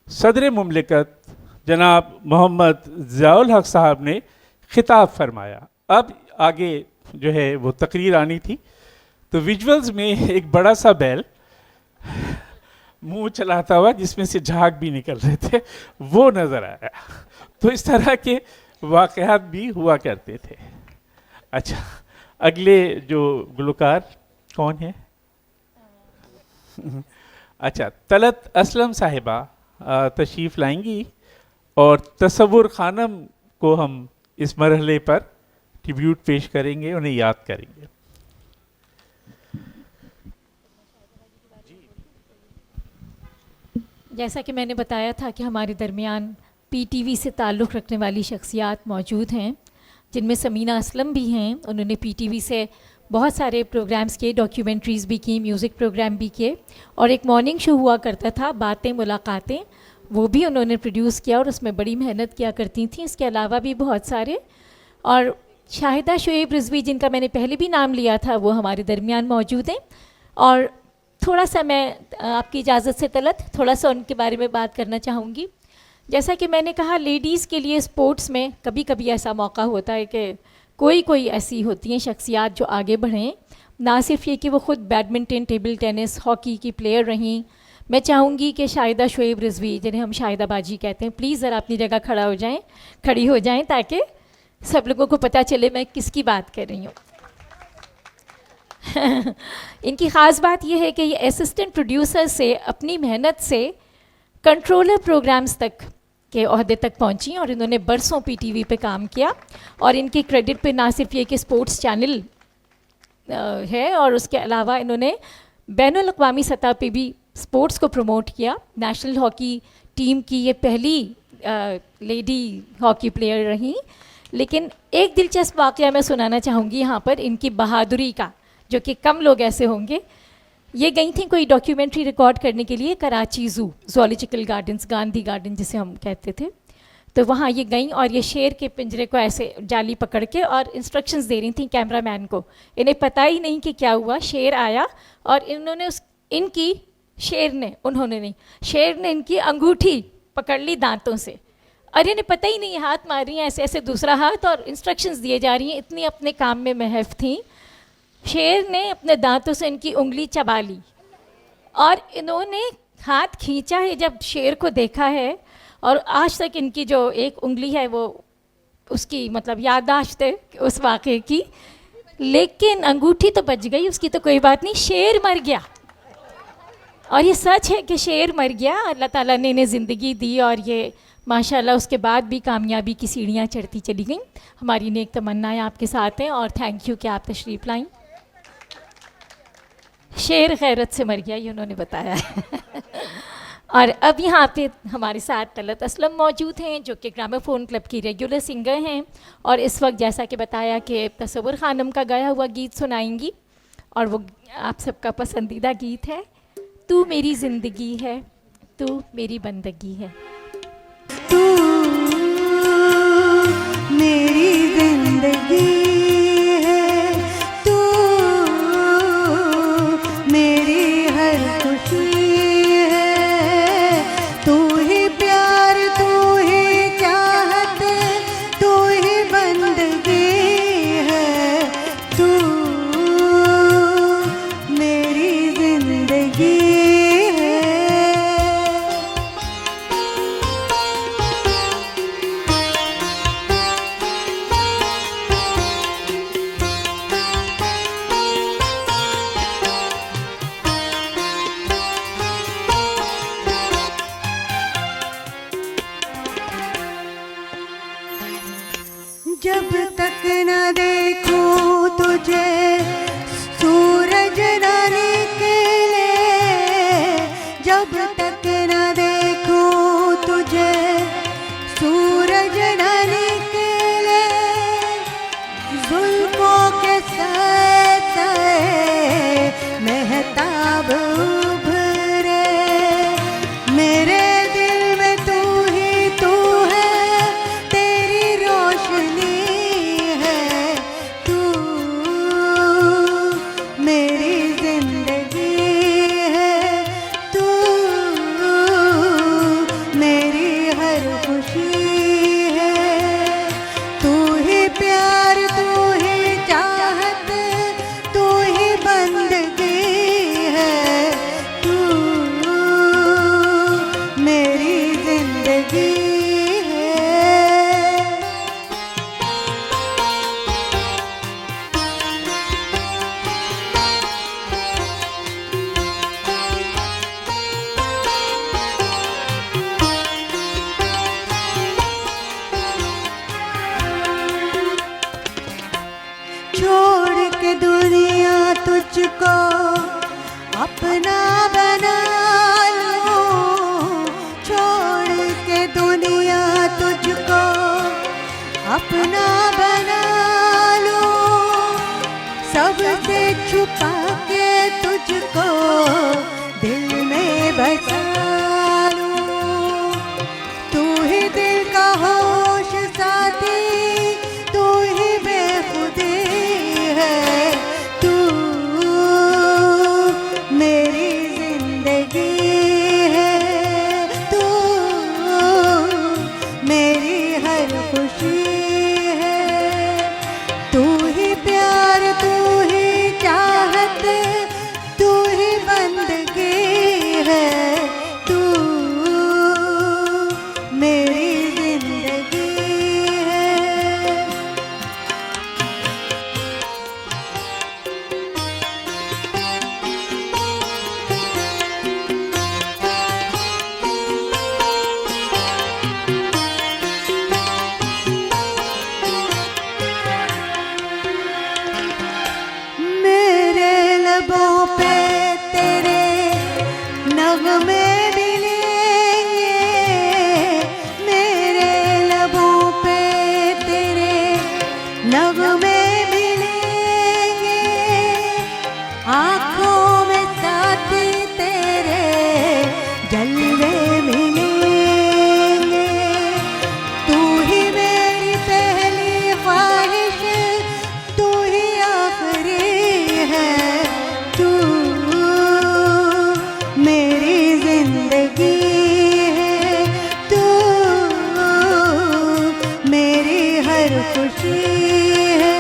सदर मुमलिकत जनाब मोहम्मद ज़ियाउल हक साहब ने खिताब फरमाया। अब आगे जो है वो तकरीर आनी थी, तो विजुअल्स में एक बड़ा सा बैल मुंह चलाता हुआ जिसमें से झाग भी निकल रहे थे वो नज़र आया। तो इस तरह के वाक़यात भी हुआ करते थे। अच्छा, अगले जो गुलकार कौन है? अच्छा, तलत असलम साहिबा तशरीफ़ लाएंगी और तसव्वुर खानम को हम इस मरहले पर ट्रिब्यूट पेश करेंगे, उन्हें याद करेंगे। जैसा कि मैंने बताया था कि हमारे दरमियान पीटीवी से ताल्लुक़ रखने वाली शख्सियात मौजूद हैं, जिनमें समीना असलम भी हैं। उन्होंने पीटीवी से बहुत सारे प्रोग्राम्स किए, डॉक्यूमेंट्रीज़ भी की, म्यूज़िक प्रोग्राम भी किए और एक मॉर्निंग शो हुआ करता था बातें मुलाकातें, वो भी उन्होंने प्रोड्यूस किया और उसमें बड़ी मेहनत किया करती थी। इसके अलावा भी बहुत सारे, और शाहिदा शुएब रिजवी जिनका मैंने पहले भी नाम लिया था वो हमारे दरमियान मौजूद हैं। और थोड़ा सा मैं आपकी इजाज़त से तलत थोड़ा सा उनके बारे में बात करना चाहूँगी। जैसा कि मैंने कहा, लेडीज़ के लिए स्पोर्ट्स में कभी कभी ऐसा मौका होता है कि कोई ऐसी होती हैं शख्सियात जो आगे बढ़ें, ना सिर्फ ये कि वो ख़ुद बैडमिंटन, टेबल टेनिस, हॉकी की प्लेयर रहीं। मैं चाहूँगी कि शाहिदा शुएब रिजवी, जिन्हें हम शाहिदा बाजी कहते हैं, प्लीज़ ज़रा अपनी जगह खड़ी हो जाएं ताकि सब लोगों को पता चले मैं किसकी बात कर रही हूँ। इनकी ख़ास बात यह है कि ये असिस्टेंट प्रोड्यूसर से अपनी मेहनत से कंट्रोलर प्रोग्राम्स तक के ओहदे तक पहुंची और इन्होंने बरसों पीटीवी पे काम किया। और इनकी क्रेडिट पे ना सिर्फ ये कि स्पोर्ट्स चैनल है और उसके अलावा इन्होंने बैनुल अक़वामी सतह पे भी स्पोर्ट्स को प्रमोट किया। नेशनल हॉकी टीम की ये पहली लेडी हॉकी प्लेयर रहीं। लेकिन एक दिलचस्प वाक़या मैं सुनाना चाहूँगी यहाँ पर इनकी बहादुरी का, जो कि कम लोग ऐसे होंगे। ये गई थी कोई डॉक्यूमेंट्री रिकॉर्ड करने के लिए Karachi zoological gardens, Gandhi garden जिसे हम कहते थे। तो वहाँ ये गई और ये शेर के पिंजरे को ऐसे जाली पकड़ के और इंस्ट्रक्शंस दे रही थी कैमरामैन को। इन्हें पता ही नहीं कि क्या हुआ, शेर आया और शेर ने इनकी अंगूठी पकड़ ली दांतों से और इन्हें पता ही नहीं, हाथ मार रही हैं ऐसे ऐसे दूसरा हाथ और इंस्ट्रक्शंस दिए जा रही हैं। इतनी अपने काम में महफ थी। शेर ने अपने दांतों से इनकी उंगली चबा ली और इन्होंने हाथ खींचा है जब शेर को देखा है, और आज तक इनकी जो एक उंगली है वो उसकी मतलब याददाश्त है उस वाक़े की। लेकिन अंगूठी तो बच गई, उसकी तो कोई बात नहीं, शेर मर गया। और ये सच है कि शेर मर गया, अल्लाह ताला ने इन्हें ज़िंदगी दी और ये माशाल्लाह उसके बाद भी कामयाबी की सीढ़ियाँ चढ़ती चली गई। हमारी नेक तमन्नाएं आपके साथ हैं और थैंक यू कि आप तशरीफ़ लाईं। शेर गैरत से मर गया, ये उन्होंने बताया है। और अब यहाँ पे हमारे साथ तलत असलम मौजूद हैं, जो कि ग्रामोफोन क्लब की रेगुलर सिंगर हैं और इस वक्त जैसा कि बताया कि तसव्वुर खानम का गाया हुआ गीत सुनाएंगी। और वो आप सबका पसंदीदा गीत है, तू मेरी ज़िंदगी है, तू मेरी बंदगी है। तू मेरी जिंदगी है, जब तक न देखूं तुझे सूरज न निकले, जब तक न देखूं तुझे सूरज न निकले, जुल्फों के साथ महताब उभरे, मेरे दिल में तू ही तू है, तेरी रोशनी है तू, मेरी जिंदगी है तू, मेरी हर खुशी है, तू ही प्यार तू ही चाहत तू ही बंदगी है तू, मेरी जिंदगी है। छोड़ के दुनिया तुझको अपना बना लूं, छोड़ के दुनिया तुझको अपना बना लूं, सबसे छुपा के तुझको दिल में बसा लूं, तू ही दिल का होश साथी, तू ही बेखुदी है तू, मेरी जिंदगी है तू, मेरी हर खुशी है, तू ही प्यार तू ही चाहत तू ही बंदगी है तू, मेरी जिंदगी है। मेरे लबों पे तेरे नगमे मिलेंगे, मेरे लबों पे तेरे नगमे मिलेंगे, आँखों में साथी तेरे जलवे मिलेंगे, तू ही मेरी पहली ख्वाहिश तू ही आखिरी है तू, मेरी जिंदगी है तू, मेरी हर खुशी है,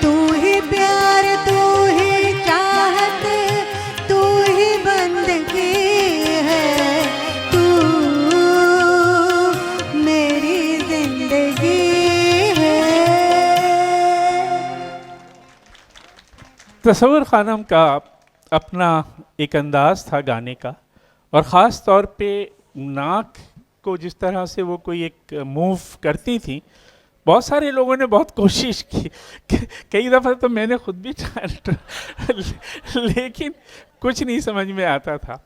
तू ही प्यार तू ही चाहत तू ही बंदगी है तू, मेरी जिंदगी है। तसव्वुर खानम का अपना एक अंदाज था गाने का, और ख़ास तौर पे नाक को जिस तरह से वो कोई एक मूव करती थी, बहुत सारे लोगों ने बहुत कोशिश की, कई दफ़ा तो मैंने खुद भी लेकिन कुछ नहीं समझ में आता था,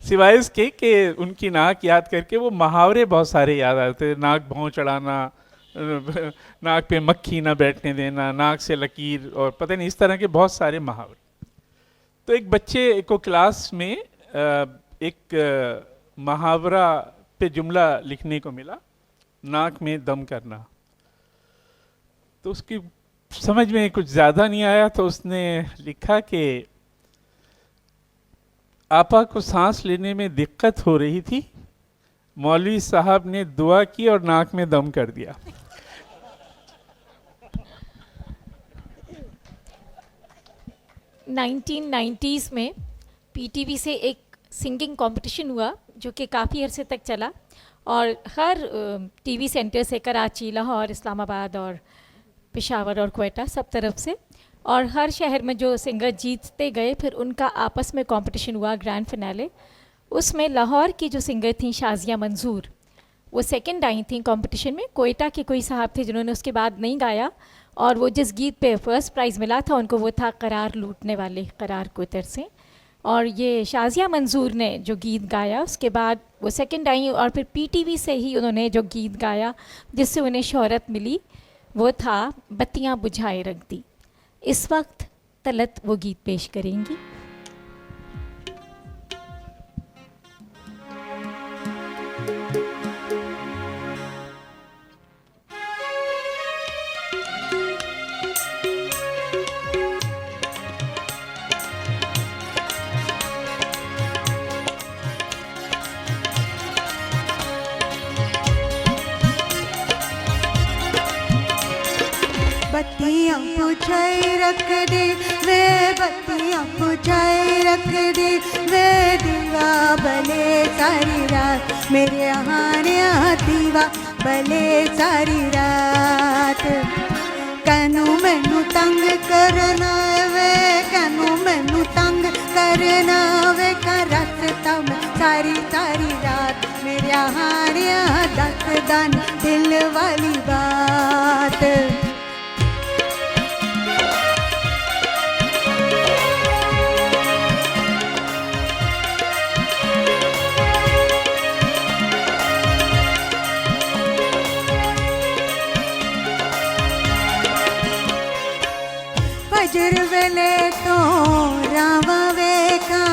सिवाय इसके कि उनकी नाक याद करके वो मुहावरे बहुत सारे याद आते, नाक भौं चढ़ाना, नाक पे मक्खी ना बैठने देना, नाक से लकीर, और पता नहीं इस तरह के बहुत सारे मुहावरे। तो एक बच्चे को क्लास में एक मुहावरा पे जुमला लिखने को मिला, नाक में दम करना, तो उसकी समझ में कुछ ज़्यादा नहीं आया, तो उसने लिखा कि आपा को सांस लेने में दिक्कत हो रही थी, मौलवी साहब ने दुआ की और नाक में दम कर दिया। नाइनटीन 90s में पीटीवी से एक सिंगिंग कंपटीशन हुआ जो कि काफ़ी अरसे तक चला, और हर टीवी सेंटर से, कराची, लाहौर, इस्लामाबाद और पेशावर और क्वेटा, सब तरफ से, और हर शहर में जो सिंगर जीतते गए फिर उनका आपस में कंपटीशन हुआ, ग्रैंड फिनाले। उसमें लाहौर की जो सिंगर थी शाजिया मंजूर, वो सेकंड आई थी कंपटीशन में। कोयटा के कोई साहब थे जिन्होंने उसके बाद नहीं गाया, और वो जिस गीत पे फर्स्ट प्राइज़ मिला था उनको वो था करार लूटने वाले, करार कोतर से। और ये शाज़िया मंजूर ने जो गीत गाया उसके बाद वो सेकंड आई, और फिर पीटीवी से ही उन्होंने जो गीत गाया जिससे उन्हें शोहरत मिली वो था बत्तियां बुझाए रख दी। इस वक्त तलत वो गीत पेश करेंगी। बत्तियां बुझाए रख दे वे, बत्तियां बुझाए रख दे वे, दीवा बले सारी रात मेरे हानिया, दीवा बले सारी रात। कनू मैनू तंग करना वे, कनू मैनू तंग करना वे, कर रखता मैं सारी सारी रात मेरे हानिया, दस दान दिल वाली बात। फजर वेले तो रावा वेका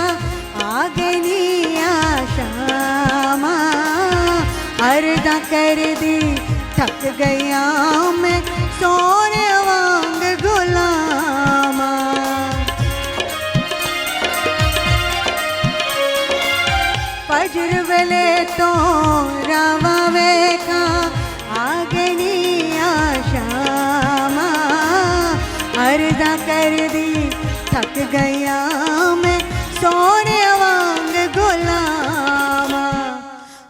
आगे नी आशामा, अर्दा कर दी थक गया मैं सोने वांग गुलामा। फजर वेले तो रावा वेका आगे नी आशामा, अर्दा कर दी थक गया मैं सोने वांग गुलामा।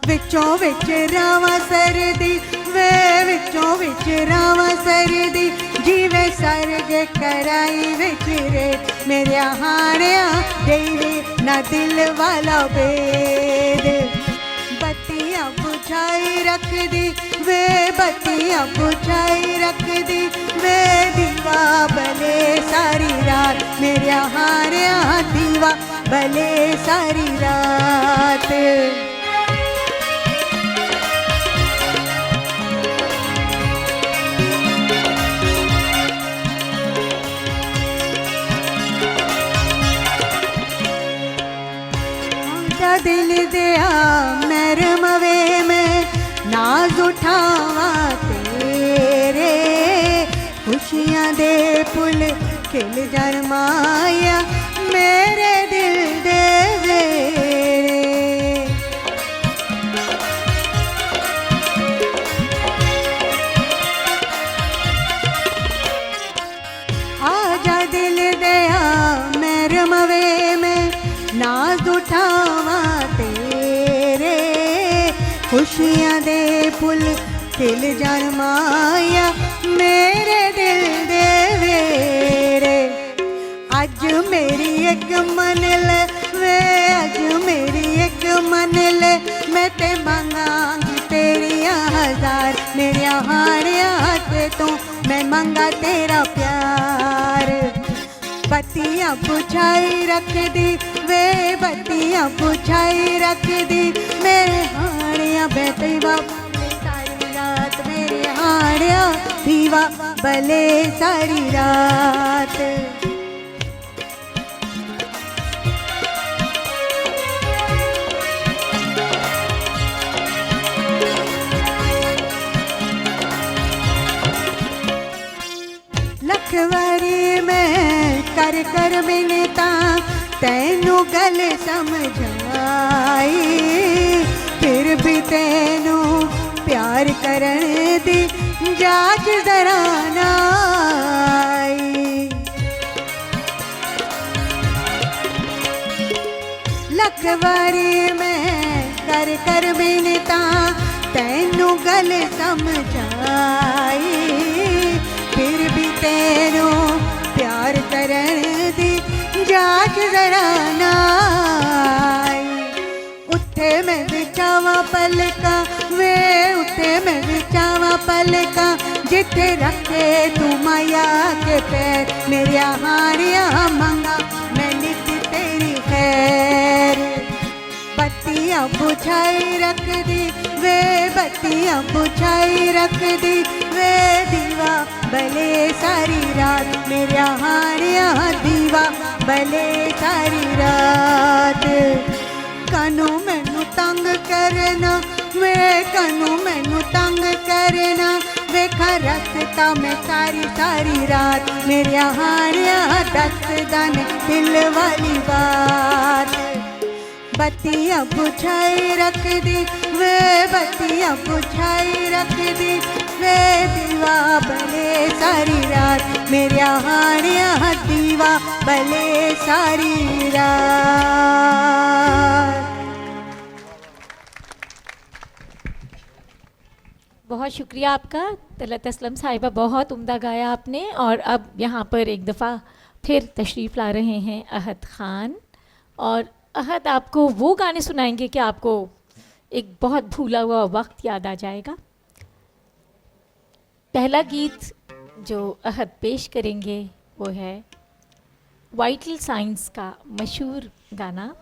विचों विच रावा सरदी वे, विचों विच रावा सरदी, जीवे सरगे कराई विच रेत मेरे हानिया, देवी ना दिल वाला बेद। बत्तियां बुझाई रख दी वे, बत्तियां बुझाई रख दी वे, दीवा बले सारी रात मेरे हानिया, दीवा बले सारी रात। दिल दिया नरम वे में नाज उठावा तेरे, खुशियां दे पुल खिल जरमाया मेरे दिल दे वेरे। आजा दिल दिया नरम वे में नाज उठावा तेरे, खुशियां दे पुल खिल जरमाया मेरे दिल दे वेरे। अज मेरी एक मन ले वे, अज मेरी एक मन ले, मैं ते मंगांगी तेरिया हजार मेरे हारिया से तो मैं मंगा तेरा प्यार। बत्तियां बुझाई रख दी वे, बत्तियां बुझाई रख दी मेरे हानिया, बेदीवा सारी रात मेरे हानिया, दीवा बले सारी रात। लखवारी में कर कर मिलता तैनू गल समझाई, फिर भी तैनू प्यार करन दी जाच जरा ना आई। लखवारी में कर कर मिलता तैनू गल समझाई, फिर भी तेरू प्यार करन दी जाच जरा ना आई। उठे मैं बिछावा पलका वे, का जिथे रखे तू मैया के पैर मेरिया हारिया मंगा मैं नित तेरी खैर बत्तियां बुझाई रख दी वे बत्तियां बुझाई रख दी वे दीवा भले सारी रात मेरिया हारिया दीवा भले सारी रात कानू मैनू तंग करना वे कानू मैनू तंग करना वेखा रखता मैं सारी सारी रात मेरिया हारिया दसदा ने दिल वाली बात बत्तियां बुझाई रख दी वे बत्तियां बुझाई रख दी वे दीवा भले सारी रात मेरिया हारिया दीवा भले सारी रात। बहुत शुक्रिया आपका तलत असलम साहिबा, बहुत उम्दा गाया आपने। और अब यहाँ पर एक दफ़ा फिर तशरीफ़ ला रहे हैं अहद ख़ान, और अहद आपको वो गाने सुनाएंगे कि आपको एक बहुत भूला हुआ वक्त याद आ जाएगा। पहला गीत जो अहद पेश करेंगे वो है वाइटल साइंस का मशहूर गाना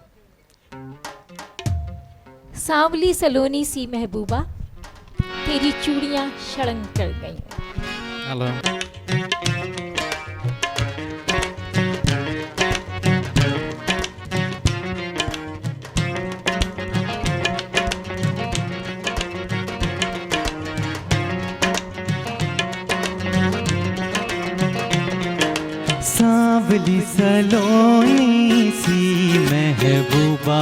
सांवली सलोनी सी महबूबा तेरी चूड़ियाँ शड़ंग कर गई। हेलो। सांवली सलोनी सी महबूबा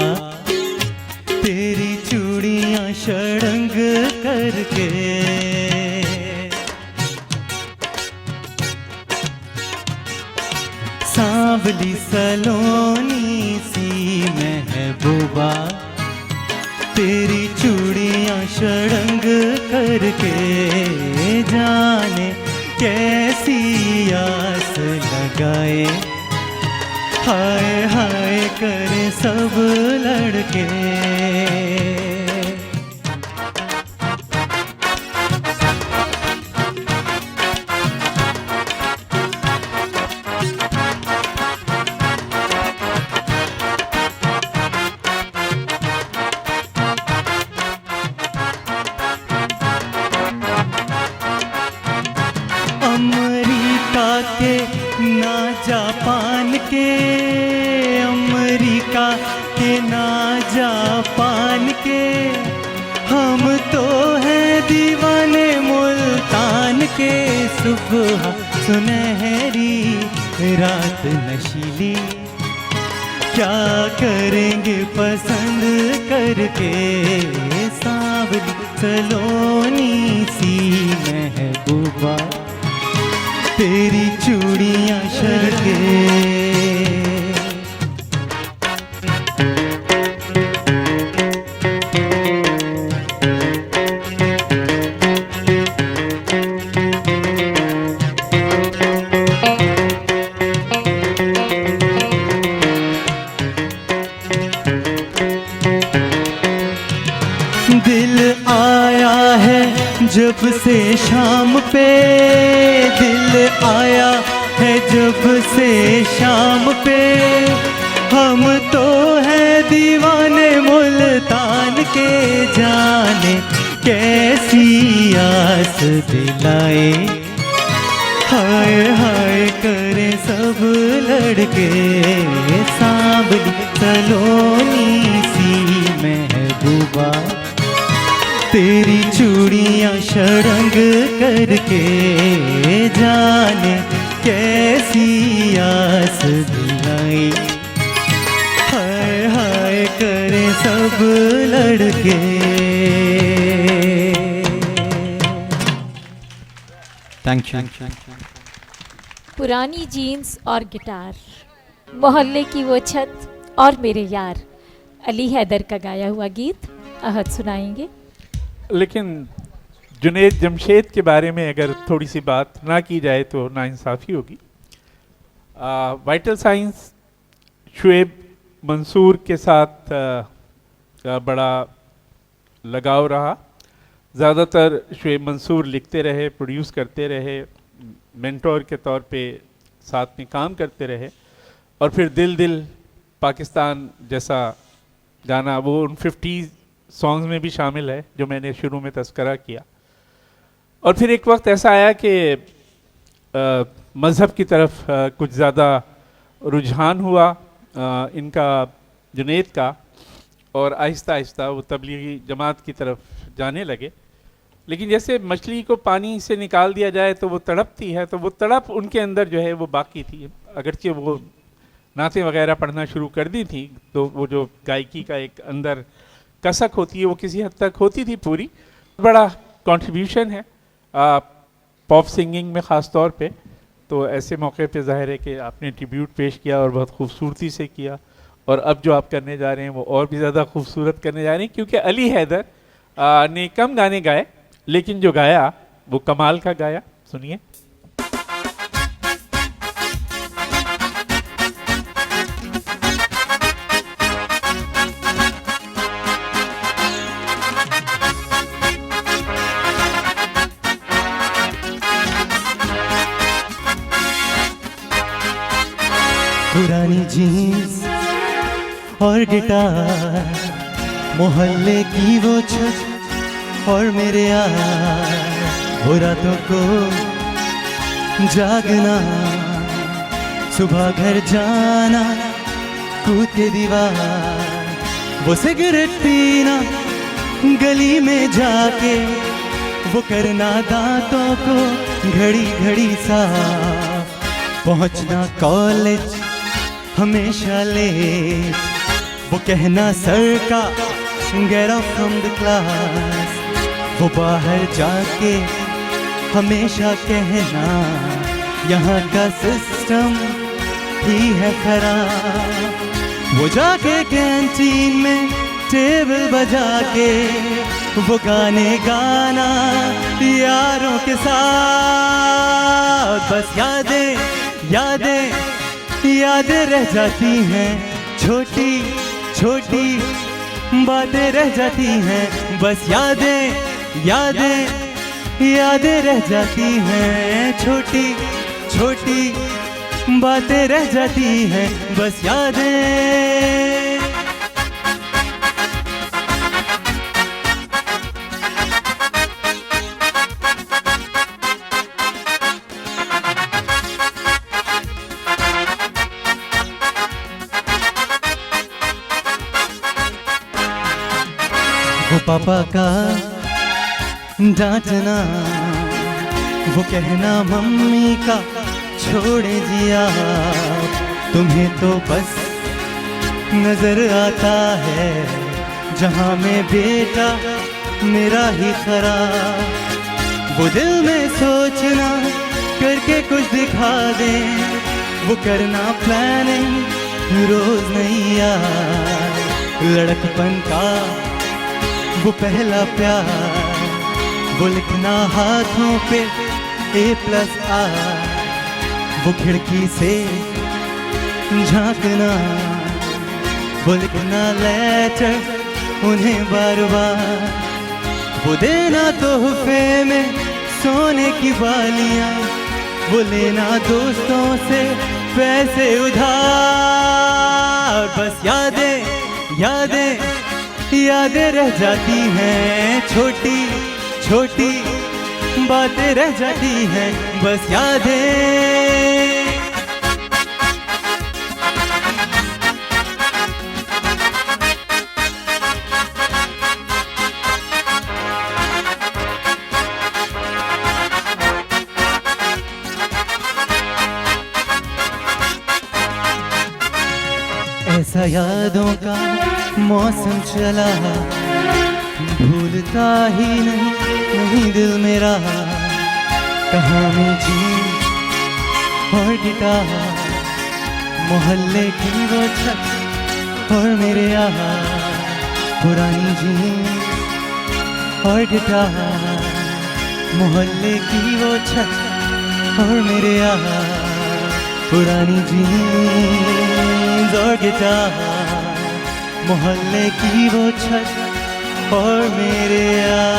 तेरी चूड़ियाँ शड़ंग करके सांवली सलोनी सी महबूबा तेरी चूड़ियाँ शड़ंग करके जाने कैसी आस लगाए हाय हाय करे सब लड़के। अमेरिका के ना जापान के अमेरिका के ना जापान के हम तो हैं दीवाने मुल्तान के। सुबह सुनहरी रात नशीली क्या करेंगे पसंद करके सांवली सलोनी सी महबूबा तेरी चूड़ियाँ शड़के। दिल आया है जब से शाम पे दिल आया है जब से शाम पे हम तो हैं दीवाने मुल्तान के। जाने कैसी आस दिलाए हाय हाय करे सब लड़के सांवली सलोनी सी महबूबा तेरी चूड़ियाँ शड़ंग करके जाने कैसी आस दिलाई हाय हाय करे सब लड़के। Thank you. पुरानी जीन्स और गिटार, मोहल्ले की वो छत और मेरे यार, अली हैदर का गाया हुआ गीत अहद सुनाएंगे। लेकिन जुनैद जमशेद के बारे में अगर थोड़ी सी बात ना की जाए तो नाइंसाफ़ी होगी। वाइटल साइंस शुएब मंसूर के साथ बड़ा लगाव रहा। ज़्यादातर शुएब मंसूर लिखते रहे, प्रोड्यूस करते रहे, मेंटोर के तौर पे साथ में काम करते रहे। और फिर दिल दिल पाकिस्तान जैसा गाना वो उन 50 सॉन्ग्स में भी शामिल है जो मैंने शुरू में तस्करा किया। और फिर एक वक्त ऐसा आया कि मज़हब की तरफ कुछ ज़्यादा रुझान हुआ इनका, जुनैद का, और आहिस्ता आहिस्ता वो तबलीगी जमात की तरफ जाने लगे। लेकिन जैसे मछली को पानी से निकाल दिया जाए तो वो तड़पती है, तो वो तड़प उनके अंदर जो है वो बाकी थी। अगरचे वो नातें वगैरह पढ़ना शुरू कर दी थी, तो वो जो गायकी का एक अंदर कसक होती है वो किसी हद तक होती थी पूरी। बड़ा कंट्रीब्यूशन है पॉप सिंगिंग में ख़ास तौर पे। तो ऐसे मौके पे ज़ाहिर है कि आपने ट्रिब्यूट पेश किया और बहुत खूबसूरती से किया, और अब जो आप करने जा रहे हैं वो और भी ज़्यादा खूबसूरत करने जा रहे हैं, क्योंकि अली हैदर ने कम गाने गाए लेकिन जो गाया वो कमाल का गाया। सुनिए। पुरानी जीन्स और गिटार, मोहल्ले की वो छत और मेरे यार, हो रातों को जागना, सुबह घर जाना, कूद के दीवार, वो सिगरेट पीना गली में जाके, वो करना दांतों को घड़ी घड़ी साफ, पहुंचना कॉलेज हमेशा लेट, वो कहना सर का get out from the class, वो बाहर जाके हमेशा कहना यहाँ का सिस्टम ही है खराब, वो जाके कैंटीन में टेबल बजा के वो गाने गाना यारों के साथ, बस यादें यादें यादें रह जाती हैं, छोटी छोटी बातें रह जाती हैं, बस यादें यादें यादें रह जाती हैं, छोटी छोटी बातें रह जाती हैं, बस यादें। वो पापा का डांटना, वो कहना मम्मी का छोड़े जिया, तुम्हें तो बस नजर आता है जहां में बेटा मेरा ही खराब, वो दिल में सोचना करके कुछ दिखा दे, वो करना प्लानिंग रोज नहीं यार, लड़कपन का वो पहला प्यार, वो लिखना हाथों पे A+R, वो खिड़की से झांकना, वो लिखना लेटर उन्हें बार बार, वो देना तोहफे में सोने की बालियां, वो लेना दोस्तों से पैसे उधार, बस यादें यादें यादें रह जाती हैं, छोटी छोटी बातें रह जाती हैं, बस यादें। ऐसा यादों का मौसम चला, भूलता ही नहीं दिल मेरा, कहानी जीन्स और गिटार, मोहल्ले की वो छत और मेरे यार, पुरानी जीन्स और गिटार, मोहल्ले की वो छत और मेरे यार, पुरानी जीन्स और गिटार, मोहल्ले की वो छत और मेरे यार।